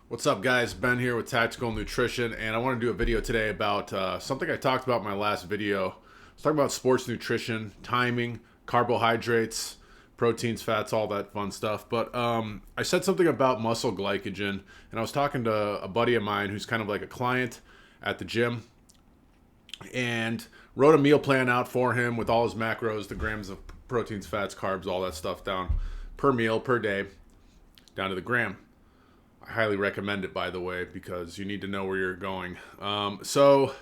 What's up, guys? Ben here with Tactical Nutrition, and I want to do a video today about something I talked about in my last video. I was talking about sports nutrition, timing, carbohydrates, proteins, fats, all that fun stuff. But I said something about muscle glycogen, and I was talking to a buddy of mine who's kind of like a client at the gym, and wrote a meal plan out for him with all his macros, the grams of proteins, fats, carbs, all that stuff down per meal, per day, down to the gram. I highly recommend it, by the way, because you need to know where you're going. So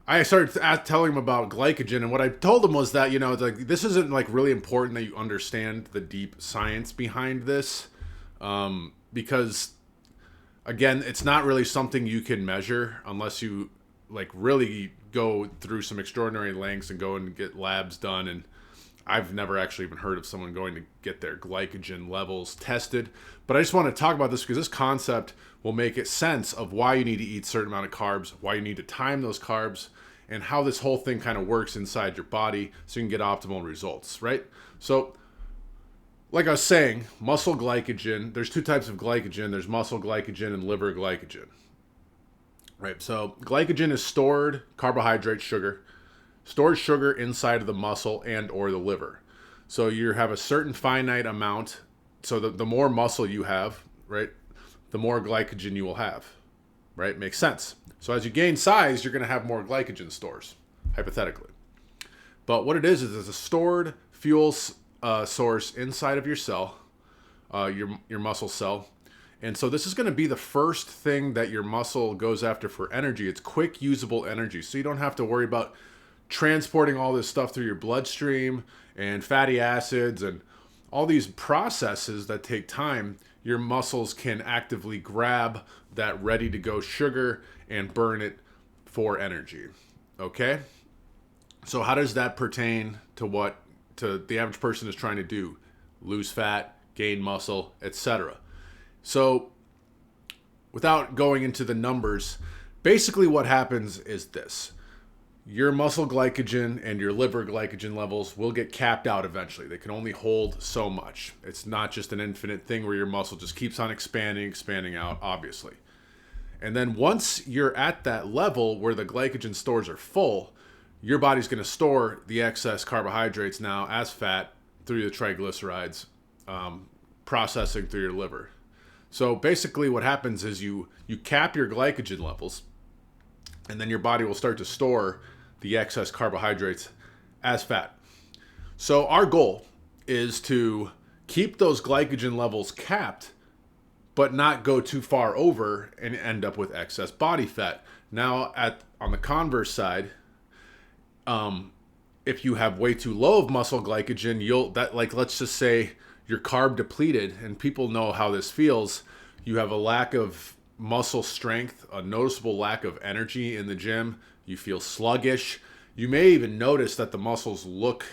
I started telling him about glycogen, and what I told him was that, it's like, this isn't like really important that you understand the deep science behind this, because again, it's not really something you can measure unless you like really go through some extraordinary lengths and go and get labs done. And I've never actually even heard of someone going to get their glycogen levels tested. But I just want to talk about this because this concept will make it sense of why you need to eat a certain amount of carbs, why you need to time those carbs, and how this whole thing kind of works inside your body so you can get optimal results, right? So, like I was saying, muscle glycogen, there's two types of glycogen. There's muscle glycogen and liver glycogen, right? So glycogen is stored carbohydrate, sugar, stored sugar inside of the muscle and or the liver. So you have a certain finite amount. So the more muscle you have, right, the more glycogen you will have, right? Makes sense. So as you gain size, you're going to have more glycogen stores, hypothetically. But what it is it's a stored fuel source inside of your cell, your muscle cell. And so this is going to be the first thing that your muscle goes after for energy. It's quick, usable energy. So you don't have to worry about transporting all this stuff through your bloodstream and fatty acids and all these processes that take time. Your muscles can actively grab that ready to go sugar and burn it for energy. Okay? So how does that pertain to what the average person is trying to do? Lose fat, gain muscle, etc. So without going into the numbers, basically what happens is this. Your muscle glycogen and your liver glycogen levels will get capped out eventually. They can only hold so much. It's not just an infinite thing where your muscle just keeps on expanding out, obviously. And then once you're at that level where the glycogen stores are full, your body's going to store the excess carbohydrates now as fat through the triglycerides, processing through your liver. So basically what happens is you cap your glycogen levels, and then your body will start to store the excess carbohydrates as fat. So our goal is to keep those glycogen levels capped, but not go too far over and end up with excess body fat. Now, on the converse side, if you have way too low of muscle glycogen, let's just say you're carb depleted, and people know how this feels. You have a lack of muscle strength, a noticeable lack of energy in the gym. You feel sluggish. You may even notice that the muscles look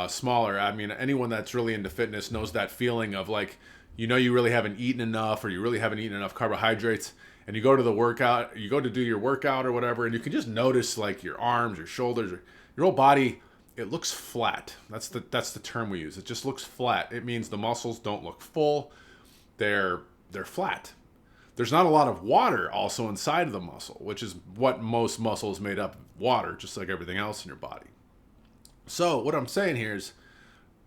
smaller. I mean, anyone that's really into fitness knows that feeling of like, you really haven't eaten enough, or you really haven't eaten enough carbohydrates, and you go to the workout, you go to do your workout or whatever, and you can just notice like your arms, your shoulders, your whole body, it looks flat. That's the term we use. It just looks flat. It means the muscles don't look full. They're flat. There's not a lot of water also inside of the muscle, which is what most muscle is made up of, water, just like everything else in your body. So what I'm saying here is,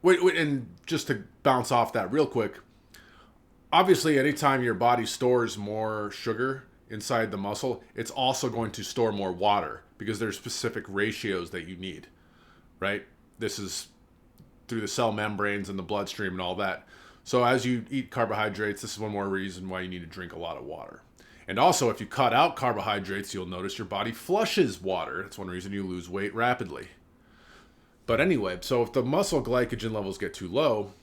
and just to bounce off that real quick, obviously anytime your body stores more sugar inside the muscle, it's also going to store more water because there's specific ratios that you need, right? This is through the cell membranes and the bloodstream and all that. So as you eat carbohydrates, this is one more reason why you need to drink a lot of water. And also, if you cut out carbohydrates, you'll notice your body flushes water. That's one reason you lose weight rapidly. But anyway, so if the muscle glycogen levels get too low,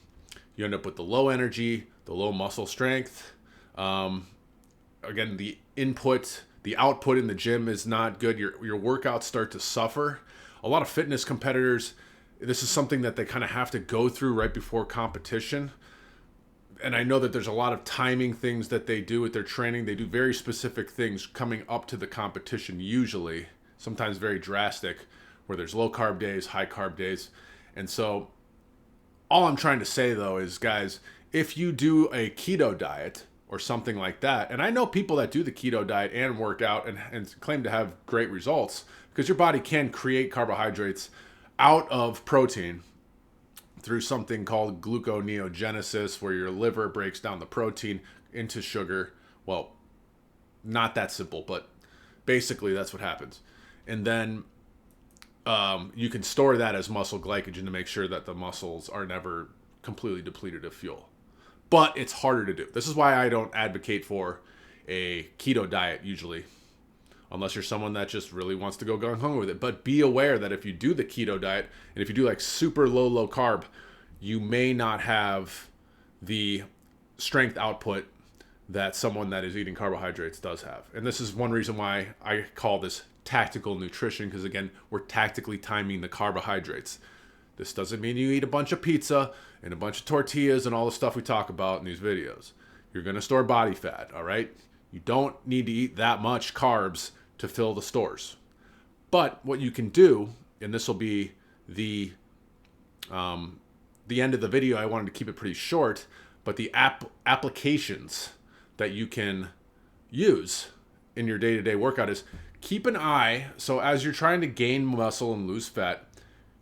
you end up with the low energy, the low muscle strength. Again, the output in the gym is not good. Your workouts start to suffer. A lot of fitness competitors, this is something that they kind of have to go through right before competition. And I know that there's a lot of timing things that they do with their training. They do very specific things coming up to the competition usually, sometimes very drastic, where there's low carb days, high carb days. And so all I'm trying to say though is, guys, if you do a keto diet, or something like that. And I know people that do the keto diet and work out and claim to have great results, because your body can create carbohydrates out of protein through something called gluconeogenesis, where your liver breaks down the protein into sugar. Well, not that simple, but basically that's what happens. And then you can store that as muscle glycogen to make sure that the muscles are never completely depleted of fuel. But it's harder to do. This is why I don't advocate for a keto diet usually, unless you're someone that just really wants to go gung-ho with it. But be aware that if you do the keto diet, and if you do like super low carb, you may not have the strength output that someone that is eating carbohydrates does have. And this is one reason why I call this tactical nutrition, because again, we're tactically timing the carbohydrates. This doesn't mean you eat a bunch of pizza and a bunch of tortillas and all the stuff we talk about in these videos. You're going to store body fat, all right? You don't need to eat that much carbs to fill the stores. But what you can do, and this will be the end of the video, I wanted to keep it pretty short, but the applications that you can use in your day-to-day workout is keep an eye. So as you're trying to gain muscle and lose fat,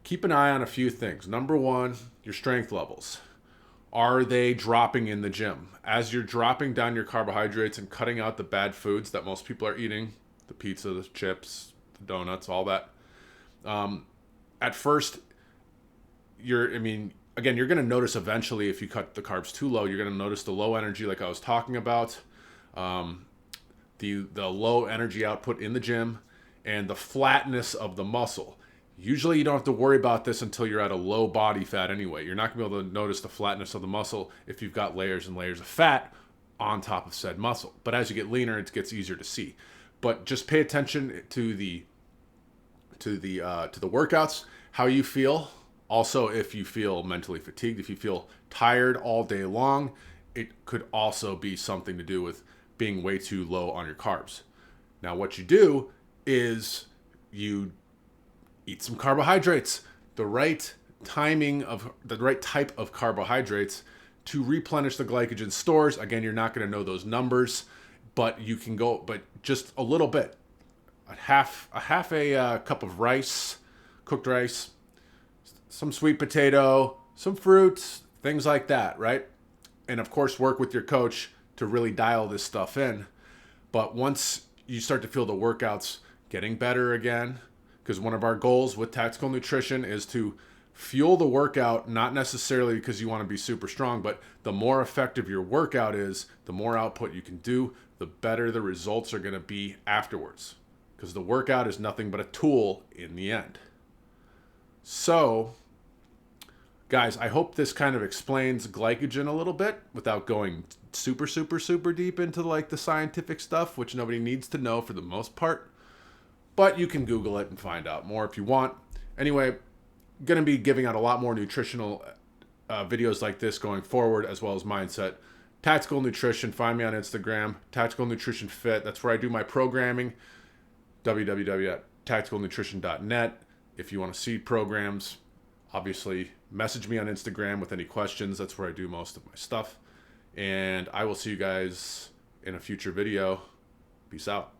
keep an eye on a few things. Number one, your strength levels. Are they dropping in the gym? As you're dropping down your carbohydrates and cutting out the bad foods that most people are eating, the pizza, the chips, the donuts, all that. At first, you're going to notice eventually if you cut the carbs too low, you're going to notice the low energy like I was talking about, the low energy output in the gym, and the flatness of the muscle. Usually you don't have to worry about this until you're at a low body fat anyway. You're not going to be able to notice the flatness of the muscle if you've got layers and layers of fat on top of said muscle. But as you get leaner, it gets easier to see. But just pay attention to the workouts, how you feel. Also, if you feel mentally fatigued, if you feel tired all day long, it could also be something to do with being way too low on your carbs. Now, what you do is you eat some carbohydrates, the right timing of the right type of carbohydrates to replenish the glycogen stores. Again, you're not going to know those numbers, but you can go, but just a little bit, a half a cup of rice, cooked rice, some sweet potato, some fruits, things like that, right? And of course, work with your coach to really dial this stuff in. But once you start to feel the workouts getting better again, because one of our goals with tactical nutrition is to fuel the workout, not necessarily because you want to be super strong, but the more effective your workout is, the more output you can do, the better the results are going to be afterwards. Because the workout is nothing but a tool in the end. So, guys, I hope this kind of explains glycogen a little bit without going super deep into like the scientific stuff, which nobody needs to know for the most part. But you can Google it and find out more if you want. Anyway, going to be giving out a lot more nutritional videos like this going forward, as well as mindset. Tactical Nutrition, find me on Instagram. Tactical Nutrition Fit, that's where I do my programming. www.tacticalnutrition.net. If you want to see programs, obviously message me on Instagram with any questions. That's where I do most of my stuff. And I will see you guys in a future video. Peace out.